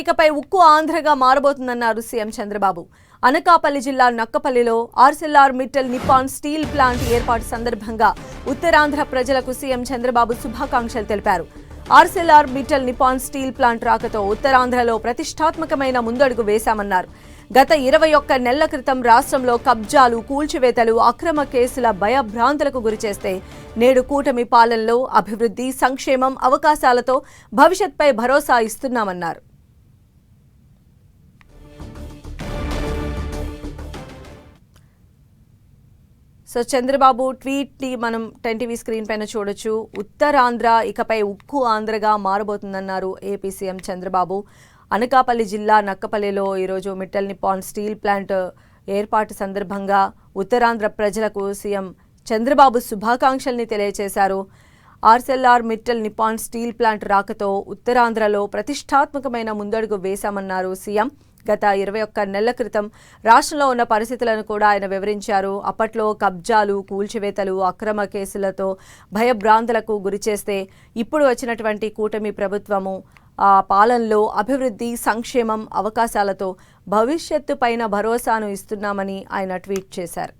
ఇకపై ఉక్కు ఆంధ్రగా మారబోతుందన్నారు సీఎం చంద్రబాబు. అనకాపల్లి జిల్లా నక్కపల్లిలో Arcelor Mittal Nippon steel plant ఏర్పాటు సందర్భంగా ఉత్తరాంధ్ర ప్రజలకు సీఎం చంద్రబాబు శుభాకాంక్షలు తెలిపారు. Arcelor Mittal Nippon steel plant రాకతో ఉత్తరాంధ్రలో ప్రతిష్టాత్మకమైన ముందడుగు వేశామన్నారు. గత 21 నెలల క్రితం రాష్ట్రంలో కబ్జాలు, కూల్చివేతలు, అక్రమ కేసుల భయభ్రాంతులకు గురిచేస్తే నేడు కూటమి పాలనలో అభివృద్ధి, సంక్షేమం, అవకాశాలతో భవిష్యత్పై భరోసా ఇస్తున్నామన్నారు. సో చంద్రబాబు ట్వీట్ ని మనం 10 టీవీ స్క్రీన్ పైన చూడొచ్చు. ఉత్తరాంధ్ర ఇకపై ఉక్కు ఆంధ్రగా మారబోతుందన్నారు ఏపీ సీఎం చంద్రబాబు. అనకాపల్లి జిల్లా నక్కపల్లిలో ఈరోజు మిట్టల్ నిప్పాన్ స్టీల్ ప్లాంట్ ఏర్పాటు సందర్భంగా ఉత్తరాంధ్ర ప్రజలకు సీఎం చంద్రబాబు శుభాకాంక్షల్ని తెలియజేశారు. ఆర్సెల్ఆర్ మిట్టల్ నిప్పాన్ స్టీల్ ప్లాంట్ రాకతో ఉత్తరాంధ్రలో ప్రతిష్టాత్మకమైన ముందడుగు వేశామన్నారు సీఎం. గత 21 నెలల క్రితం రాష్ట్రంలో ఉన్న పరిస్థితులను కూడా ఆయన వివరించారు. అప్పట్లో కబ్జాలు, కూల్చివేతలు, అక్రమ కేసులతో భయభ్రాంతులకు గురిచేస్తే ఇప్పుడు వచ్చినటువంటి కూటమి ప్రభుత్వము ఆ పాలనలో అభివృద్ధి, సంక్షేమం, అవకాశాలతో భవిష్యత్తు పైన భరోసాను ఇస్తున్నామని ఆయన ట్వీట్ చేశారు.